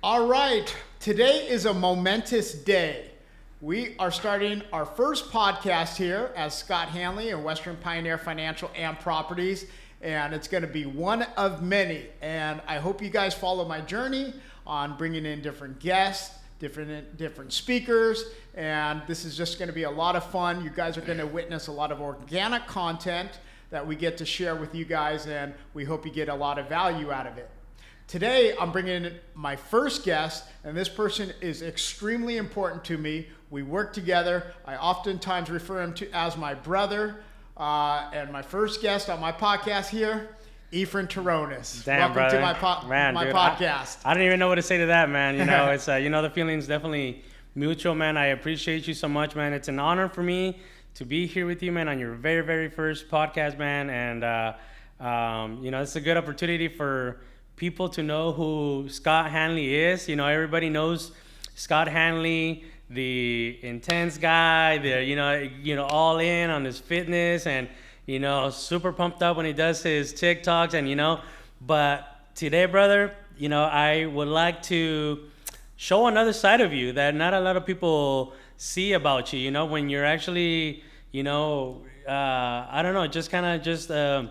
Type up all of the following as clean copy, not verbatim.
All right, today is a momentous day. We are starting our first podcast here as Scott Handley and Western Pioneer Financial and Properties, and it's going to be one of many. And I hope you guys follow my journey on bringing in different guests, different speakers, and this is just going to be a lot of fun. You guys are going to witness a lot of organic content that we get to share with you guys, and we hope you get a lot of value out of it. Today, I'm bringing in my first guest, and this person is extremely important to me. We work together. I oftentimes refer him to as my brother. And my first guest on my podcast here, Efrain. Damn, Welcome brother. to my podcast. I don't even know what to say to that, man. You know, it's the feeling's definitely mutual, man. I appreciate you so much, man. It's an honor for me to be here with you, man, on your very, very first podcast, man. And it's a good opportunity for people to know who Scott Handley is. You know, everybody knows Scott Handley, the intense guy, the all in on his fitness, and super pumped up when he does his TikToks, and but today, brother, I would like to show another side of you that not a lot of people see about you. When you're actually I don't know, just kind of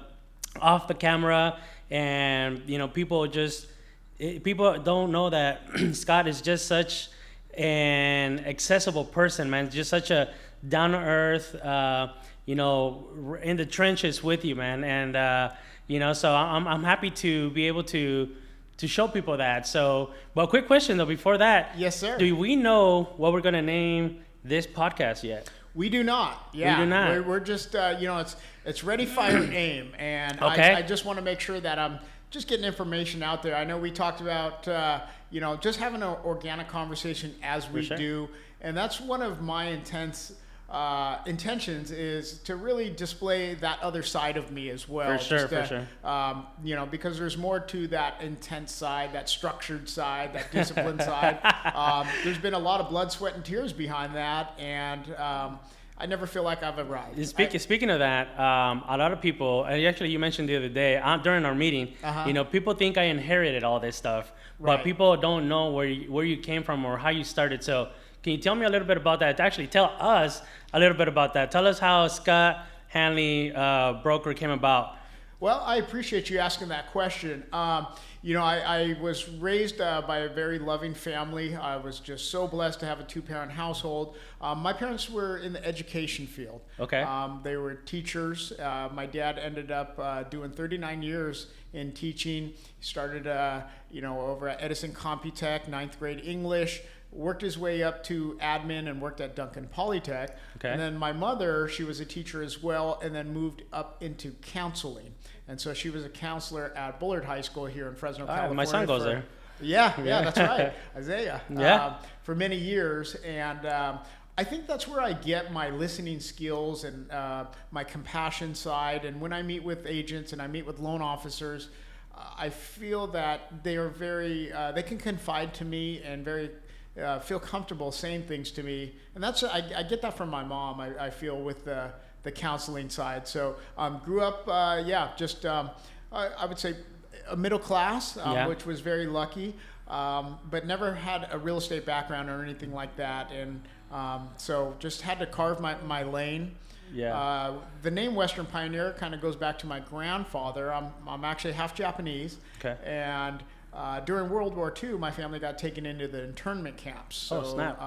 off the camera. And people don't know that Scott is just such an accessible person, man. Just such a down to earth, in the trenches with you, man. And so I'm happy to be able to show people that. So, but quick question though, before that, yes, sir. Do we know what we're gonna name this podcast yet? We do not. Yeah, we do not. We're just, it's ready, fire, aim. And okay. I just want to make sure that I'm just getting information out there. I know we talked about, just having an organic conversation as we do. And that's one of my intentions is to really display that other side of me as well. For sure. Because there's more to that intense side, that structured side, that disciplined side. There's been a lot of blood, sweat, and tears behind that, and I never feel like I've arrived. Speaking of that, a lot of people, and actually you mentioned the other day during our meeting, people think I inherited all this stuff, but people don't know where you came from or how you started. So can you tell me a little bit about that? Actually, tell us a little bit about that. Tell us how Scott Handley Broker came about. Well, I appreciate you asking that question. I was raised by a very loving family. I was just so blessed to have a two-parent household. My parents were in the education field. Okay. They were teachers. My dad ended up doing 39 years in teaching. He started, over at Edison Computech, 9th grade English. Worked his way up to admin and worked at Duncan Polytech. Okay. And then my mother, she was a teacher as well, and then moved up into counseling. And so she was a counselor at Bullard High School here in Fresno, California. My son goes there. Yeah, that's right. Isaiah. Yeah. For many years. And I think that's where I get my listening skills and my compassion side. And when I meet with agents and I meet with loan officers, I feel that they are very, they can confide to me and feel comfortable saying things to me. And I get that from my mom, I feel, with the counseling side. So grew up, I would say a middle class, which was very lucky, but never had a real estate background or anything like that. And so just had to carve my lane. Yeah. The name Western Pioneer kind of goes back to my grandfather. I'm actually half Japanese. Okay. And during World War II, my family got taken into the internment camps. So, snap.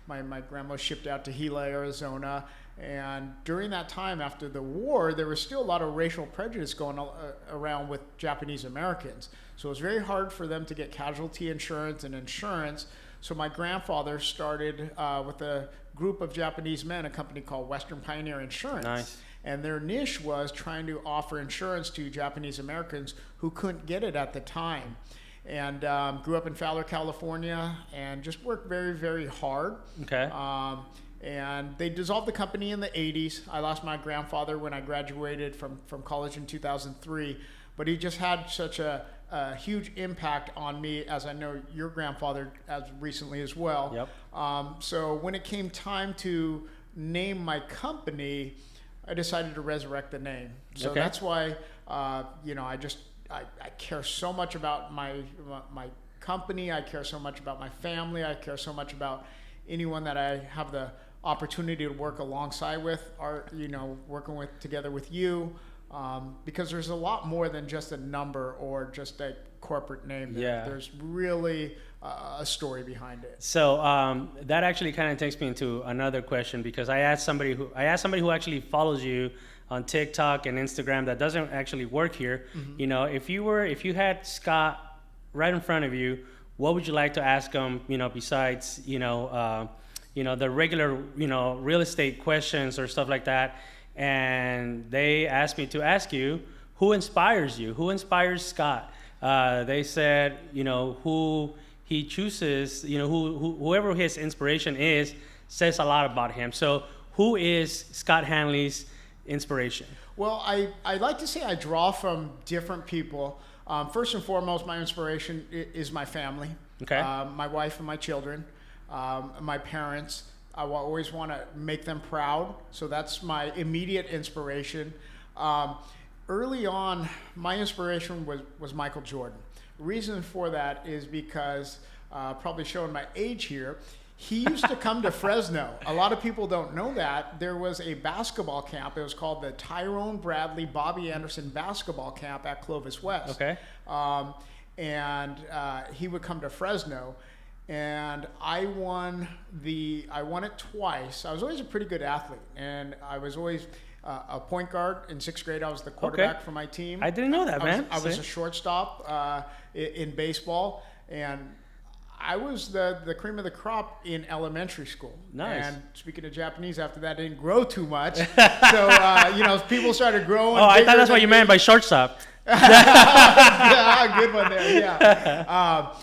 My grandma was shipped out to Gila, Arizona. And during that time after the war, there was still a lot of racial prejudice going around with Japanese Americans. So it was very hard for them to get casualty insurance and insurance. So my grandfather started with a group of Japanese men, a company called Western Pioneer Insurance. Nice. And their niche was trying to offer insurance to Japanese Americans who couldn't get it at the time. And grew up in Fowler, California, and just worked very, very hard. Okay. And they dissolved the company in the 80s. I lost my grandfather when I graduated from college in 2003. But he just had such a huge impact on me, as I know your grandfather as recently as well. Yep. So when it came time to name my company, I decided to resurrect the name. So that's why, I care so much about my company. I care so much about my family. I care so much about anyone that I have the opportunity to work alongside with, or working together with you, because there's a lot more than just a number or just a corporate name. There's really a story behind it. So that actually kind of takes me into another question, because I asked somebody who actually follows you on TikTok and Instagram that doesn't actually work here. Mm-hmm. If you had Scott right in front of you, what would you like to ask him? Besides the regular real estate questions or stuff like that. And they asked me to ask you, who inspires you? Who inspires Scott? They said, who he chooses, whoever his inspiration is, says a lot about him. So who is Scott Handley's inspiration? Well, I like to say I draw from different people. First and foremost, my inspiration is my family. Okay. My wife and my children, my parents. I always want to make them proud. So that's my immediate inspiration. Early on, my inspiration was Michael Jordan. Reason for that is because, probably showing my age here, he used to come to Fresno. A lot of people don't know that. There was a basketball camp. It was called the Tyrone Bradley Bobby Anderson Basketball Camp at Clovis West. Okay. And he would come to Fresno. And I won it twice. I was always a pretty good athlete. And I was always a point guard. In 6th grade, I was the quarterback for my team. I didn't know that, man. I was a shortstop in baseball. And I was the cream of the crop in elementary school. Nice. And speaking of Japanese, after that, I didn't grow too much. So, people started growing. Oh, I thought that's what you meant by shortstop. Yeah, good one there, yeah.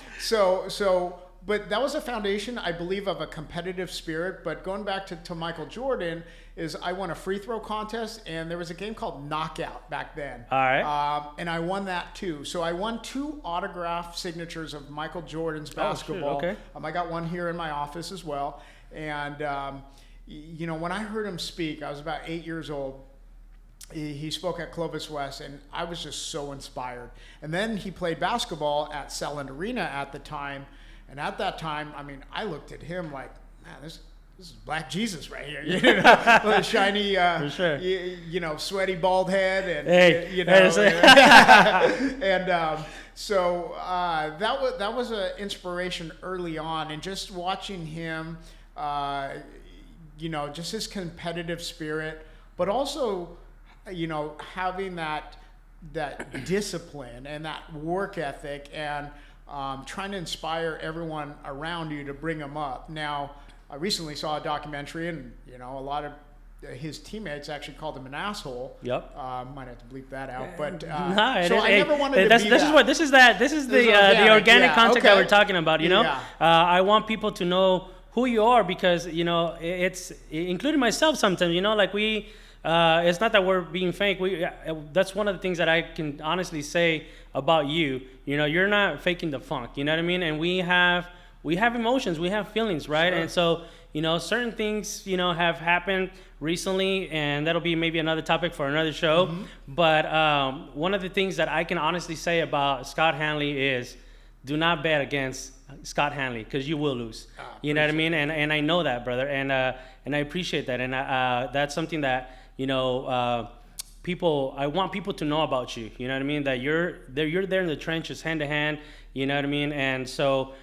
But that was a foundation, I believe, of a competitive spirit. But going back to Michael Jordan, is I won a free throw contest, and there was a game called Knockout back then. All right. And I won that too. So I won 2 autographed signatures of Michael Jordan's basketball. Oh, shoot. Okay. I got one here in my office as well. And, when I heard him speak, I was about 8 years old. He spoke at Clovis West, and I was just so inspired. And then he played basketball at Selland Arena at the time. And at that time, I looked at him like, man, this is Black Jesus right here. With a shiny, For sure. sweaty bald head, and so that was an inspiration early on, and just watching him, just his competitive spirit, but also, having that discipline and that work ethic, and trying to inspire everyone around you to bring them up. Now, I recently saw a documentary, and a lot of his teammates actually called him an asshole. Yep. Might have to bleep that out, but no, I never wanted to be that. This is the organic content that we're talking about. I want people to know who you are, because it's including myself sometimes. It's not that we're being fake. That's one of the things that I can honestly say about you. You're not faking the funk. You know what I mean? And we have emotions, we have feelings, right? Sure. And so, certain things, have happened recently, and that'll be maybe another topic for another show. Mm-hmm. But one of the things that I can honestly say about Scott Handley is, do not bet against Scott Handley, because you will lose. You know what I mean? And I know that, brother, and I appreciate that, and that's something that. I want people to know about you. You know what I mean? That you're there in the trenches, hand to hand. You know what I mean? And so,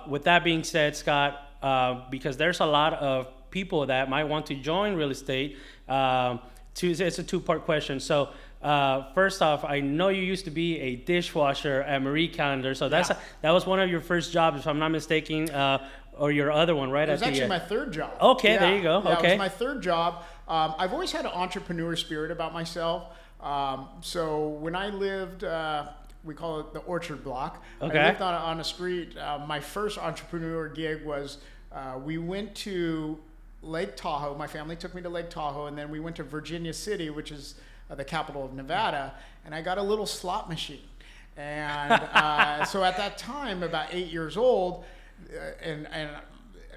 with that being said, Scott, because there's a lot of people that might want to join real estate. It's a 2-part question. So, first off, I know you used to be a dishwasher at Marie Calendar. So that was one of your first jobs, if I'm not mistaken, or your other one, right? It was actually my 3rd job. Okay, there you go. Yeah, okay. It was my 3rd job. I've always had an entrepreneur spirit about myself. So when I lived, we call it the Orchard Block. Okay. I lived on a street. My first entrepreneur gig was we went to Lake Tahoe. My family took me to Lake Tahoe, and then we went to Virginia City, which is the capital of Nevada, and I got a little slot machine. And so at that time, about 8 years old, and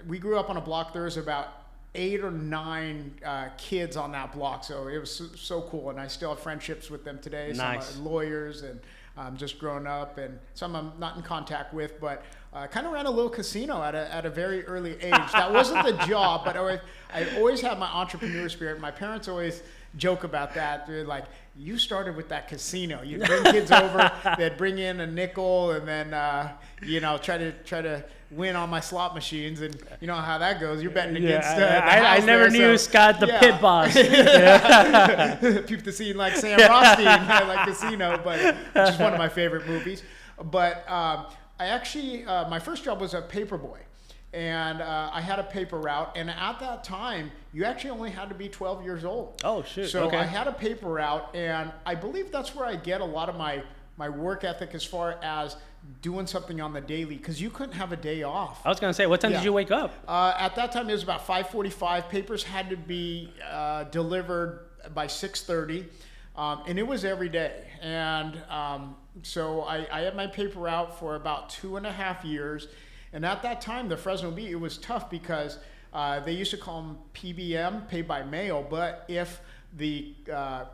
we grew up on a block. There was about 8 or 9 kids on that block, so it was so cool, and I still have friendships with them today. Nice. Some are lawyers, and just growing up, and some I'm not in contact with, but kind of ran a little casino at a very early age. That wasn't the job, but I always had my entrepreneur spirit. My parents always joke about that. They're like, you started with that casino. You'd bring kids over, they'd bring in a nickel, and then try to win on my slot machines, and you know how that goes. You're betting against. I never knew Scott the pit boss. Peep the scene like Sam Rothstein, like Casino, but which is one of my favorite movies. But I actually my first job was a paper boy. And I had a paper route, and at that time, you actually only had to be 12 years old. Oh, shit. So okay. I had a paper route, and I believe that's where I get a lot of my work ethic as far as doing something on the daily, because you couldn't have a day off. I was going to say, what time did you wake up? At that time, it was about 5:45. Papers had to be delivered by 6:30, and it was every day. And so I had my paper route for about 2.5 years. And at that time, the Fresno Bee, it was tough because they used to call them PBM, pay by mail. But if the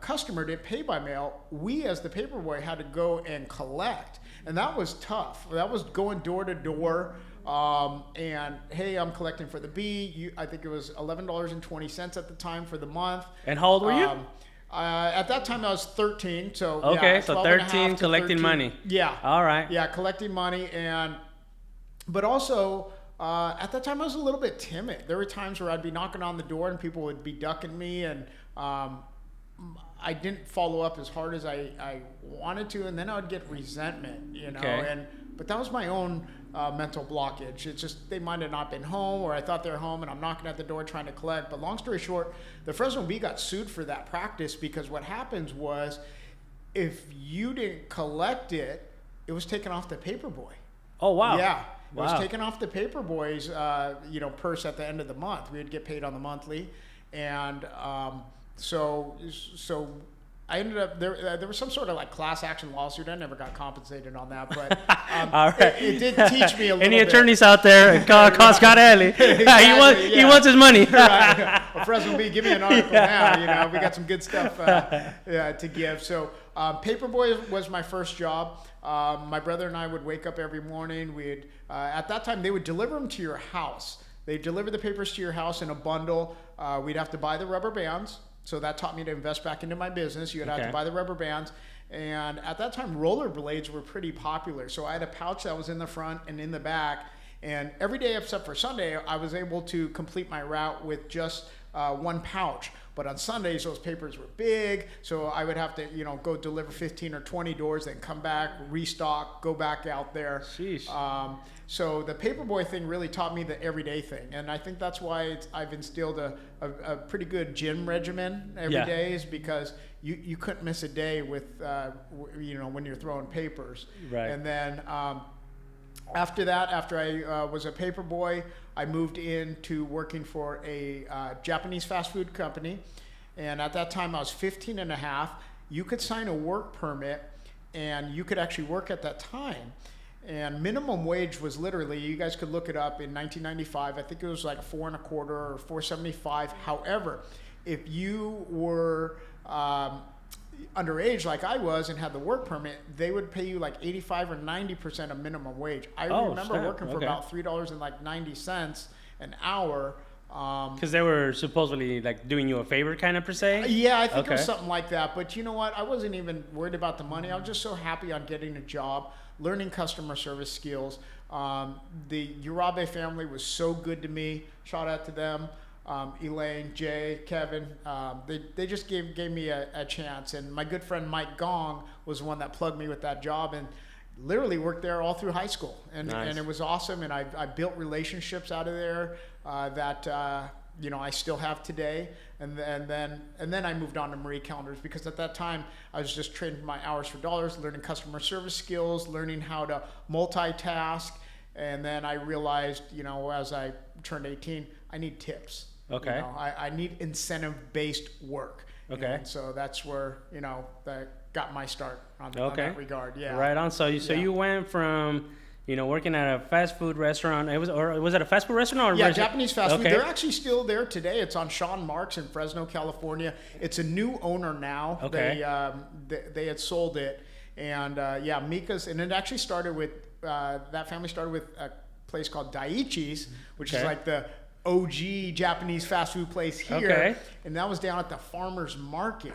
customer didn't pay by mail, we as the paperboy had to go and collect. And that was tough. That was going door to door. And hey, I'm collecting for the Bee. I think it was $11.20 at the time for the month. And how old were you? At that time, I was 13. So okay, yeah, so 13, collecting 13. money. Yeah. All right. Yeah, collecting money. But also, at that time, I was a little bit timid. There were times where I'd be knocking on the door and people would be ducking me, and I didn't follow up as hard as I wanted to, and then I would get resentment, Okay. But that was my own mental blockage. It's just they might have not been home, or I thought they were home, and I'm knocking at the door trying to collect. But long story short, the Fresno Bee got sued for that practice, because what happens was if you didn't collect it, it was taken off the paperboy. Oh, wow. Yeah. It Wow. was taken off the paperboy's, purse at the end of the month. We would get paid on the monthly, and so I ended up there was some sort of like class action lawsuit. I never got compensated on that, but All right. it did teach me a little Any bit. attorneys out there, call Scott Handley. Exactly, He wants his money. Right. Well, Fresno Bee, give me an article now. We got some good stuff to give. So paperboy was my first job. My brother and I would wake up every morning. We'd at that time they would deliver them to your house. They deliver the papers to your house in a bundle. We'd have to buy the rubber bands. So that taught me to invest back into my business. You'd have to buy the rubber bands. And at that time, rollerblades were pretty popular. So I had a pouch that was in the front and in the back. And every day except for Sunday, I was able to complete my route with just one pouch. But on Sundays, those papers were big. So I would have to, go deliver 15 or 20 doors, then come back, restock, go back out there. Sheesh. So the paperboy thing really taught me the everyday thing, and I think that's why I've instilled a pretty good gym regimen every day, is because you couldn't miss a day with when you're throwing papers. Right. And then after that, after I was a paperboy, I moved into working for a Japanese fast food company, and at that time I was 15 and a half. You could sign a work permit, and you could actually work at that time. And minimum wage was literally, you guys could look it up, in 1995, I think it was like $4.25 or $4.75. However, if you were underage like I was and had the work permit, they would pay you like 85 or 90% of minimum wage. I remember working for about $3.90 an hour. Because they were supposedly like doing you a favor, kind of per se. Yeah, I think it was something like that. But you know what? I wasn't even worried about the money. I was just so happy on getting a job, learning customer service skills. The Urabe family was so good to me. Shout out to them. Elaine, Jay, Kevin, they just gave me a chance. And my good friend Mike Gong was the one that plugged me with that job, and literally worked there all through high school. And it was awesome. And I built relationships out of there that I still have today. And then I moved on to Marie Callender's, because at that time I was just trading my hours for dollars, learning customer service skills, learning how to multitask. And then I realized, as I turned 18, I need tips. Okay. I need incentive-based work. Okay. And so that's where, that got my start on that regard. Yeah. Right on. So you went from, working at a fast food restaurant. Was it a fast food restaurant? Yeah, Japanese fast food. They're actually still there today. It's on Sean Marks in Fresno, California. It's a new owner now. Okay. They had sold it. And yeah, Mika's, and it actually started with, that family started with a place called Daiichi's, which is like the OG Japanese fast food place here. Okay. And that was down at the Farmer's Market,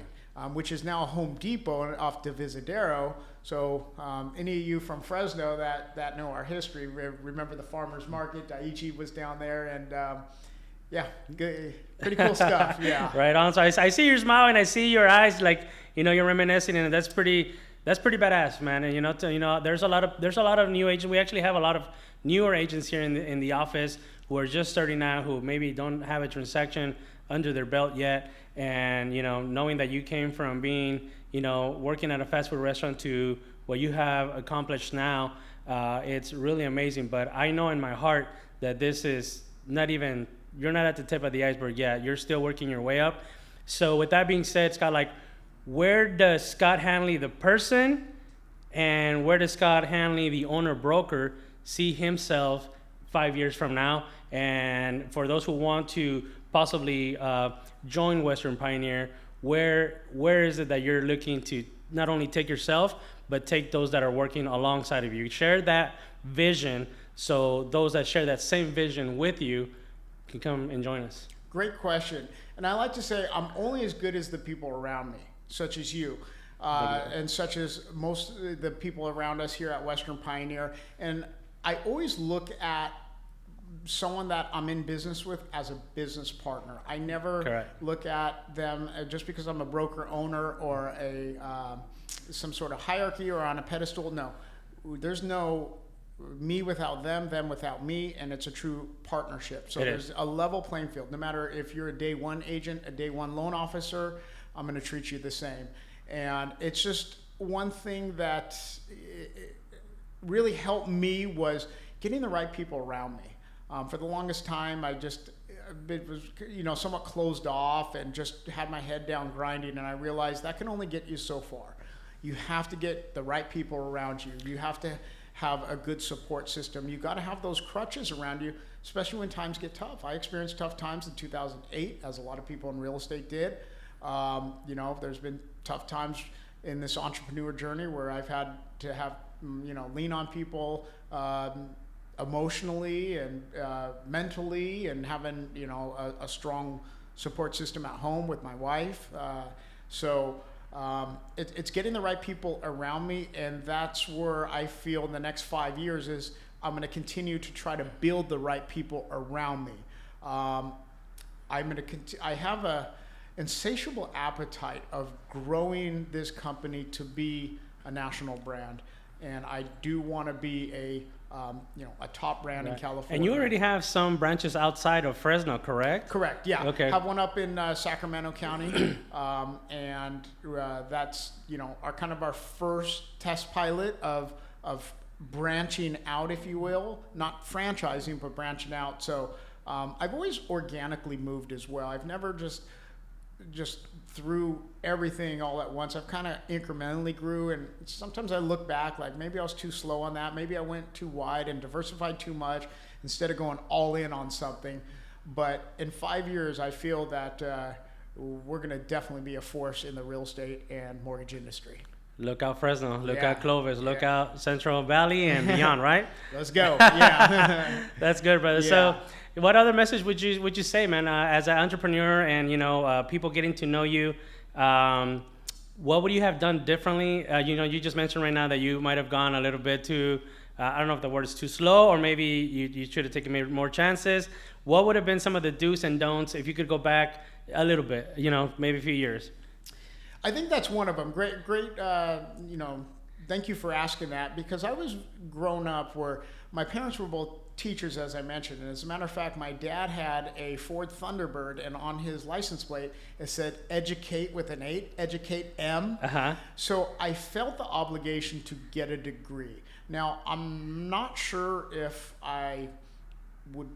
which is now a Home Depot off Divisadero. So any of you from Fresno that know our history, remember the Farmer's Market. Daiichi was down there, and yeah, good, pretty cool stuff. Yeah. Right on. So I see your smile and I see your eyes, like, you know, you're reminiscing, and that's pretty badass, man. And you know, there's a lot of new agents. We actually have a lot of newer agents here in the office who are just starting out, who maybe don't have a transaction under their belt yet. And, you know, knowing that you came from being, you know, working at a fast food restaurant to what you have accomplished now, it's really amazing. But I know in my heart that this is not even, you're not at the tip of the iceberg yet. You're still working your way up. So with that being said, Scott, like, where does Scott Handley, the person, and where does Scott Handley, the owner broker, see himself 5 years from now? And for those who want to possibly join Western Pioneer, where is it that you're looking to not only take yourself, but take those that are working alongside of you? Share that vision so those that share that same vision with you can come and join us. Great question. And I like to say I'm only as good as the people around me, such as you. And such as most of the people around us here at Western Pioneer. And I always look at someone that I'm in business with as a business partner. I never look at them just because I'm a broker owner or some sort of hierarchy or on a pedestal. No, there's no me without them without me, and it's a true partnership. So there's a level playing field. No matter if you're a day one agent, a day one loan officer, I'm going to treat you the same. And it's just one thing that really helped me was getting the right people around me. For the longest time, I just was, you know, somewhat closed off and just had my head down grinding. And I realized that can only get you so far. You have to get the right people around you. You have to have a good support system. You got to have those crutches around you, especially when times get tough. I experienced tough times in 2008, as a lot of people in real estate did. You know, there's been tough times in this entrepreneur journey where I've had to have, you know, lean on people emotionally and mentally, and having, you know, a strong support system at home with my wife. It's getting the right people around me, and that's where I feel in the next 5 years is I'm going to continue to try to build the right people around me. I have a insatiable appetite of growing this company to be a national brand, and I do want to be a top brand in California. And you already have some branches outside of Fresno, correct? Correct, yeah. Okay. Have one up in Sacramento County, and that's, you know, our first test pilot of branching out, if you will, not franchising, but branching out. So I've always organically moved as well. I've never just threw everything all at once. I've kind of incrementally grew, and sometimes I look back like maybe I was too slow on that. Maybe I went too wide and diversified too much instead of going all in on something. But in 5 years, I feel that we're going to definitely be a force in the real estate and mortgage industry. Look out Fresno, look out Clovis, look out Central Valley and beyond, right? Let's go. Yeah. That's good, brother. Yeah. So what other message would you say, man, as an entrepreneur and, you know, people getting to know you, what would you have done differently? You know, you just mentioned right now that you might have gone a little bit too, I don't know if the word is too slow, or maybe you should have taken maybe more chances. What would have been some of the do's and don'ts if you could go back a little bit, you know, maybe a few years? I think that's one of them. Great, you know, thank you for asking that, because I was grown up where my parents were both teachers, as I mentioned. And as a matter of fact, my dad had a Ford Thunderbird, and on his license plate, it said educate with an 8, educate M. Uh-huh. So I felt the obligation to get a degree. Now, I'm not sure if I would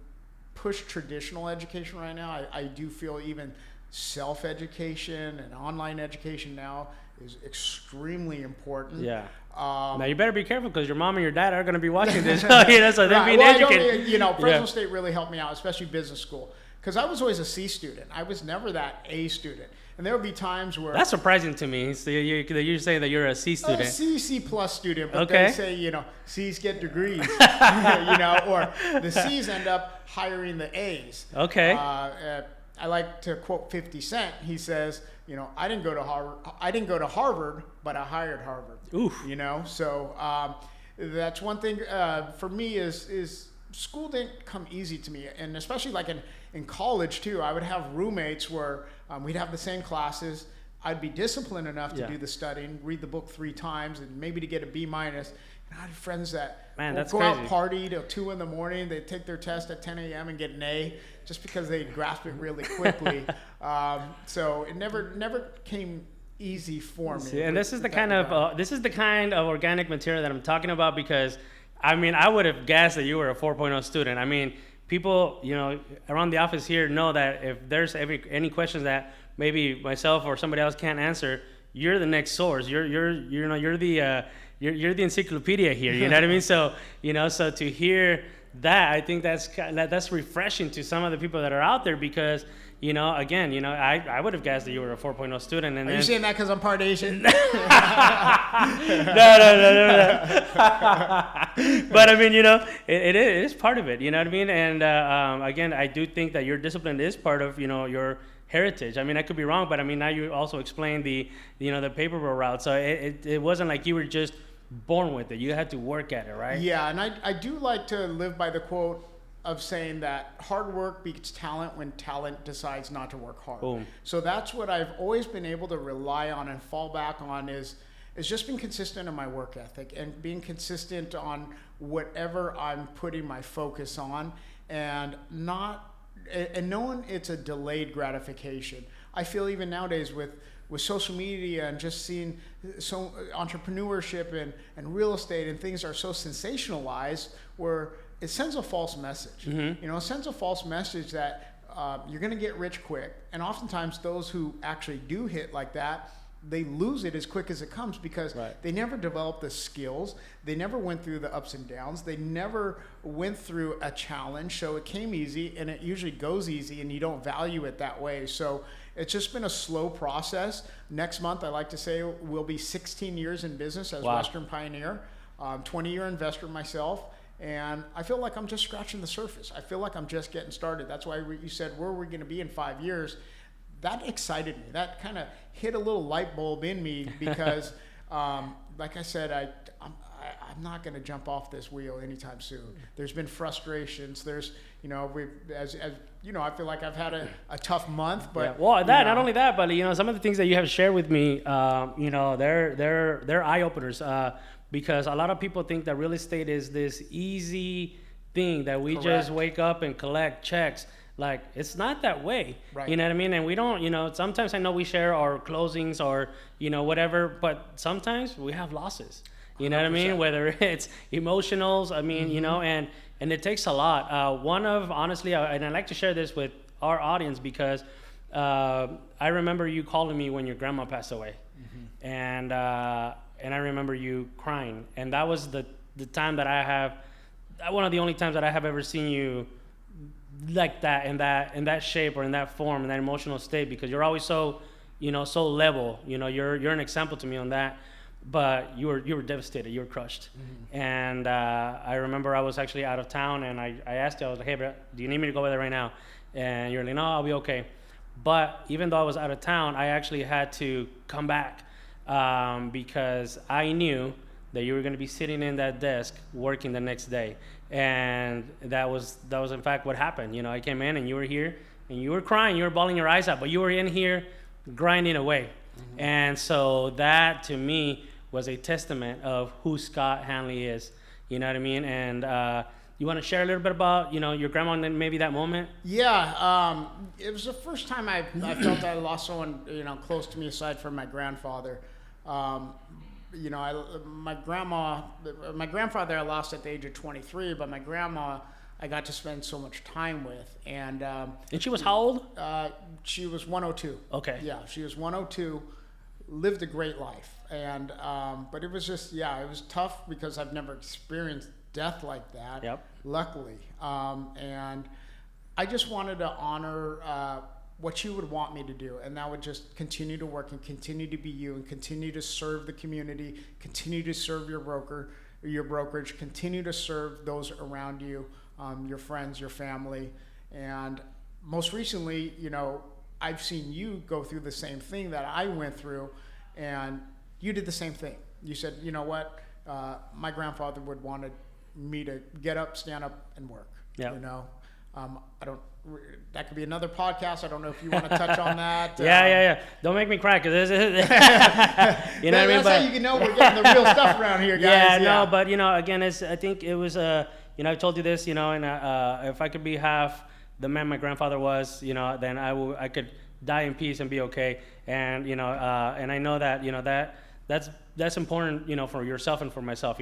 push traditional education right now. I do feel even self-education and online education now is extremely important. Yeah. Now you better be careful, because your mom and your dad are going to be watching this. So they're being Well, educated. you know, Fresno State really helped me out, especially business school. because I was always a C student. I was never that A student. And there would be times where... That's surprising to me. So you say that you're a C student. C plus student, but Okay. they say, C's get degrees, or the C's end up hiring the A's. Okay. I like to quote 50 Cent. He says, I didn't go to Harvard, but I hired Harvard. Oof. So that's one thing for me is school didn't come easy to me, and especially like in college too. I would have roommates where we'd have the same classes. I'd be disciplined enough to do the studying, read the book 3 times, and maybe to get a B minus. And I had friends that would go out party till 2 in the morning. They'd take their test at 10 a.m. and get an A just because they'd grasp it really quickly. So it never came easy for me. See, and this is the kind of organic material that I'm talking about, because I would have guessed that you were a 4.0 student. I mean, people, around the office here know that if there's any questions that maybe myself or somebody else can't answer, you're the next source. You're the encyclopedia here. You know what I mean? So so to hear that, I think that's refreshing to some of the people that are out there, because I would have guessed that you were a 4.0 student. And are you saying that because I'm part Asian? No. But I mean, it is part of it. You know what I mean? And again, I do think that your discipline is part of your heritage. I mean, I could be wrong, but I mean, now you also explained the paper route. So it wasn't like you were just born with it. You had to work at it, right? Yeah, and I do like to live by the quote of saying that hard work beats talent when talent decides not to work hard. Boom. So that's what I've always been able to rely on and fall back on is just being consistent in my work ethic and being consistent on whatever I'm putting my focus on, and knowing it's a delayed gratification. I feel even nowadays with social media and just seeing so entrepreneurship and real estate and things are so sensationalized where it sends a false message. Mm-hmm. It sends a false message that you're going to get rich quick. And oftentimes those who actually do hit like that, they lose it as quick as it comes because they never developed the skills. They never went through the ups and downs. They never went through a challenge. So it came easy, and it usually goes easy, and you don't value it that way. So it's just been a slow process. Next month, I like to say, we'll be 16 years in business as Western Pioneer, 20-year investor myself. And I feel like I'm just scratching the surface. I feel like I'm just getting started. That's why you said, where are we going to be in 5 years? That excited me. That kind of hit a little light bulb in me because, like I said, I'm not going to jump off this wheel anytime soon. There's been frustrations. There's, as I feel like I've had a tough month. But not only that, but some of the things that you have shared with me, they're eye openers. Because a lot of people think that real estate is this easy thing that we just wake up and collect checks. Like, it's not that way. Right. You know what I mean? And we don't, sometimes I know we share our closings or, whatever, but sometimes we have losses. You know 100%. What I mean? Whether it's emotionals, and it takes a lot. Honestly, and I like to share this with our audience because I remember you calling me when your grandma passed away. Mm-hmm. And I remember you crying, and that was the time that one of the only times that I have ever seen you like that, in that shape or in that form, in that emotional state, because you're always so level. You're an example to me on that. But you were devastated. You were crushed. Mm-hmm. And I remember I was actually out of town, and I asked you, I was like, hey, bro, do you need me to go over there right now? And you're like, no, I'll be okay. But even though I was out of town, I actually had to come back. Because I knew that you were going to be sitting in that desk working the next day, and that was in fact what happened. I came in and you were here and you were crying, you were bawling your eyes out, but you were in here grinding away. Mm-hmm. And so that to me was a testament of who Scott Handley is. You know what I mean? And you want to share a little bit about your grandma and maybe that moment? Yeah, it was the first time I felt I lost someone close to me aside from my grandfather. My grandfather I lost at the age of 23, but my grandma I got to spend so much time with. And she was how old? She was 102. Okay. Yeah, she was 102, lived a great life. And but it was just, it was tough because I've never experienced death like that. Yep. Luckily. And I just wanted to honor what you would want me to do, and that would just continue to work and continue to be you and continue to serve the community, continue to serve your brokerage, continue to serve those around you, your friends, your family. And most recently, I've seen you go through the same thing that I went through, and you did the same thing. You said, you know what, my grandfather would want me to get up, stand up, and work. Yeah. I don't. That could be another podcast. I don't know if you want to touch on that. Yeah. Don't make me cry, because you know what I mean. That's how you can know we're getting the real stuff around here, guys. No, but again, I think it was I told you this, and if I could be half the man my grandfather was, then I could die in peace and be okay. And and I know that that's important, for yourself and for myself.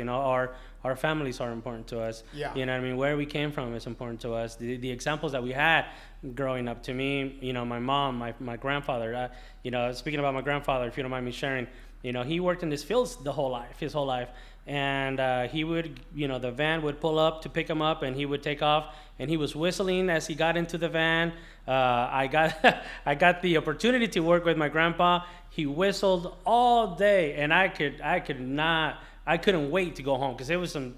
Our families are important to us. Yeah. You know what I mean? Where we came from is important to us. The examples that we had growing up, to me, my mom, my grandfather. Speaking about my grandfather, if you don't mind me sharing, he worked in this fields his whole life. And he would, the van would pull up to pick him up, and he would take off, and he was whistling as he got into the van. I got the opportunity to work with my grandpa. He whistled all day, and I couldn't wait to go home, because it was some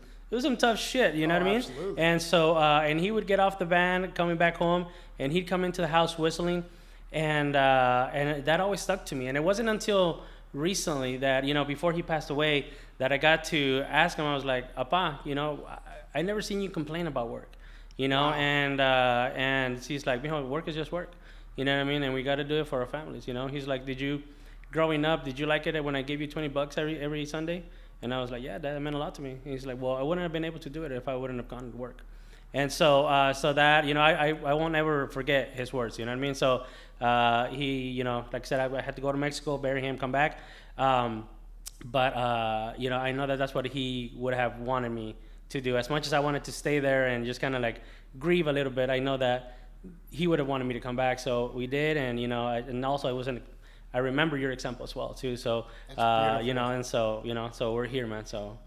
tough shit, you know what I mean? Absolutely. And so and he would get off the van coming back home, and he'd come into the house whistling, and that always stuck to me. And it wasn't until recently that before he passed away that I got to ask him. I was like, "Appa, I never seen you complain about work, Wow. and he's like, work is just work, you know what I mean, and we got to do it for our families, He's like, growing up, did you like it when I gave you $20 every Sunday? And I was like, yeah, that meant a lot to me. And he's like, well, I wouldn't have been able to do it if I wouldn't have gone to work. And so that, I won't ever forget his words, you know what I mean? So he, like I said, I had to go to Mexico, bury him, come back. But I know that that's what he would have wanted me to do. As much as I wanted to stay there and just kind of like grieve a little bit, I know that he would have wanted me to come back. So we did, and and also I remember your example as well too. So and so we're here, man. So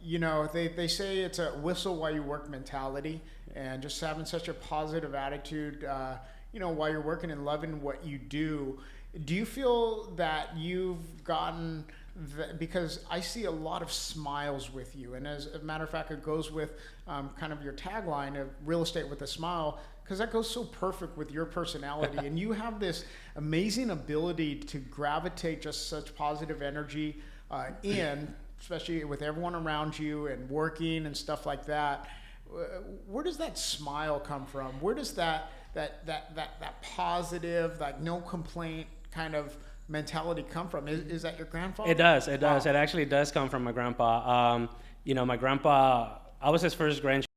they say it's a whistle while you work mentality, and just having such a positive attitude, while you're working and loving what you do. Do you feel that you've gotten because I see a lot of smiles with you, and as a matter of fact, it goes with kind of your tagline of real estate with a smile, because that goes so perfect with your personality. And you have this amazing ability to gravitate just such positive energy especially with everyone around you and working and stuff like that. Where does that smile come from? Where does that positive, like no complaint kind of mentality come from? Is that your grandfather? It does. It Wow. does. It actually does come from my grandpa. My grandpa, I was his first grandchild.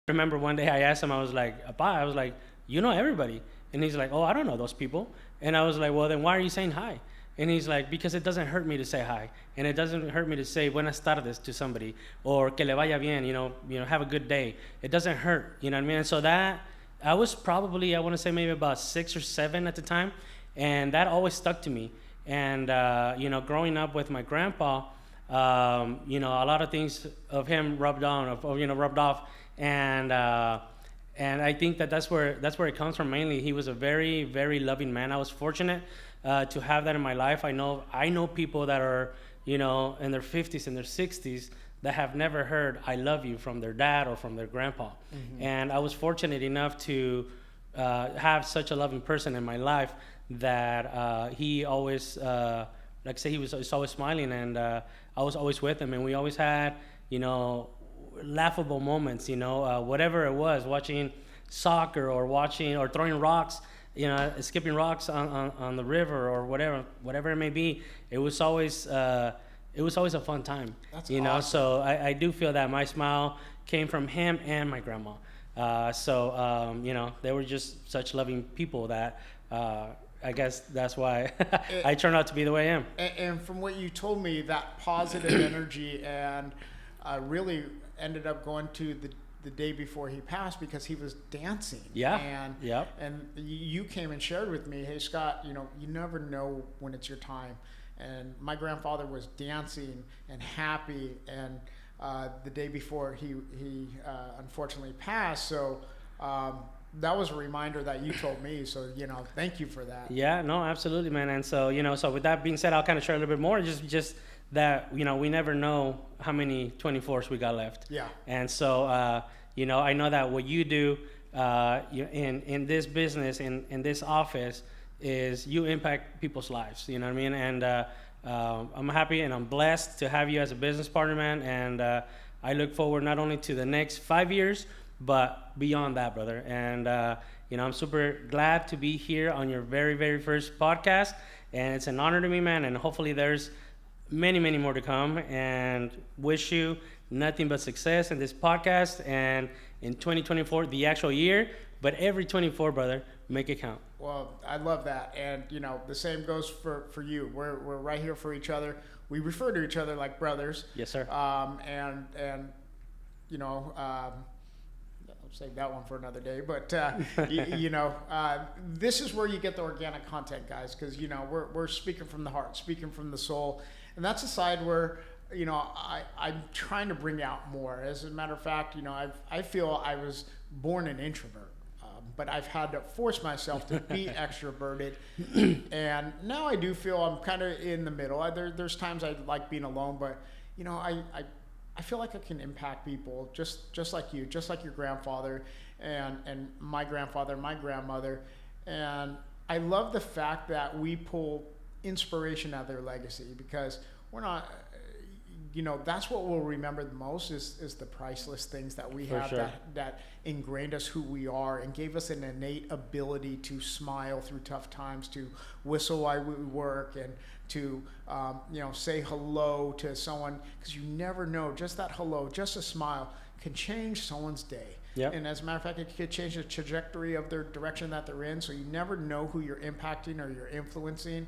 I remember one day I asked him, I was like, everybody. And he's like, oh, I don't know those people. And I was like, well, then why are you saying hi? And he's like, because it doesn't hurt me to say hi. And it doesn't hurt me to say buenas tardes to somebody, or que le vaya bien, have a good day. It doesn't hurt, you know what I mean? And so that, I was probably, I want to say maybe about 6 or 7 at the time. And that always stuck to me. And, growing up with my grandpa, a lot of things of him rubbed off. And I think that's where it comes from mainly. He was a very, very loving man. I was fortunate to have that in my life. I know people that are, in their 50s and their 60s that have never heard "I love you" from their dad or from their grandpa. Mm-hmm. And I was fortunate enough to have such a loving person in my life that he always, like I say, he was always smiling, and I was always with him, and we always had, laughable moments, whatever it was, watching soccer or throwing rocks, skipping rocks on the river or whatever it may be. It was always a fun time. That's awesome. So I do feel that my smile came from him and my grandma. They were just such loving people that I guess that's why I turned out to be the way I am. And from what you told me, that positive energy, and really ended up going to the day before he passed because he was dancing. Yeah. And and you came and shared with me, hey Scott, you know, you never know when it's your time. And my grandfather was dancing and happy, and the day before he unfortunately passed. So that was a reminder that you told me. So, you know, thank you for that. Yeah, no, absolutely, man. And so, you know, so with that being said, I'll kind of share a little bit more. Just that, you know, we never know how many 24s we got left. Yeah. And so, you know, I know that what you do in this business, in this office, is you impact people's lives. You know what I mean? And I'm happy and I'm blessed to have you as a business partner, man. And I look forward not only to the next 5 years, but beyond that, brother. And, you know, I'm super glad to be here on your very, very first podcast. And it's an honor to me, man. And hopefully there's many, many more to come. And wish you nothing but success in this podcast and in 2024, the actual year. But every 24, brother, make it count. Well, I love that. And, you know, the same goes for you. We're right here for each other. We refer to each other like brothers. Yes, sir. And you know, I'll save that one for another day. But, you know, this is where you get the organic content, guys, because, you know, we're speaking from the heart, speaking from the soul. And that's a side where, you know, I'm trying to bring out more. As a matter of fact, you know, I feel I was born an introvert. But I've had to force myself to be extroverted. And now I do feel I'm kind of in the middle. There's times I like being alone, but, you know, I feel like I can impact people just like you, just like your grandfather and my grandfather, my grandmother. And I love the fact that we pull inspiration out of their legacy, because we're not, you know, that's what we'll remember the most is the priceless things that we have that ingrained us who we are and gave us an innate ability to smile through tough times, to whistle while we work, and to, you know, say hello to someone, because you never know, just that hello, just a smile can change someone's day. Yep. And as a matter of fact, it could change the trajectory of their direction that they're in. So you never know who you're impacting or you're influencing.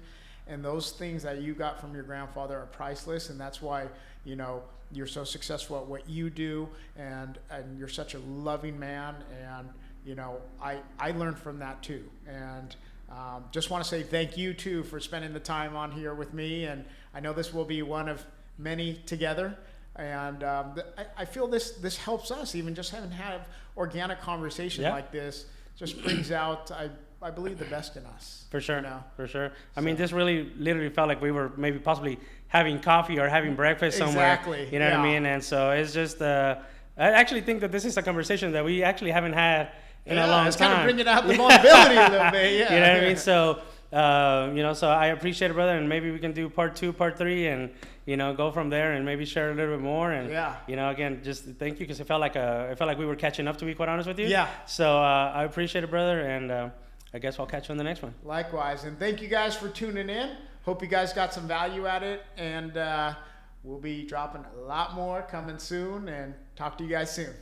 And those things that you got from your grandfather are priceless, and that's why, you know, you're so successful at what you do, and you're such a loving man, and, you know, I learned from that too. And just want to say thank you too for spending the time on here with me, and I know this will be one of many together. And I feel this helps us, even just having organic conversation like this just brings out, I believe, the best in us. For sure, you know? For sure. I mean, this really literally felt like we were maybe possibly having coffee or having breakfast somewhere. Exactly. You know what I mean? And so it's just, I actually think that this is a conversation that we actually haven't had in a long time. It's kind of bringing out the vulnerability a little bit, yeah. You know what I mean? So, you know, so I appreciate it, brother, and maybe we can do part 2, part 3, and, you know, go from there and maybe share a little bit more. And, you know, again, just thank you, because it felt like we were catching up, to be quite honest with you. Yeah. So I appreciate it, brother, and I guess I'll catch you on the next one. Likewise. And thank you guys for tuning in. Hope you guys got some value at it. And we'll be dropping a lot more coming soon. And talk to you guys soon.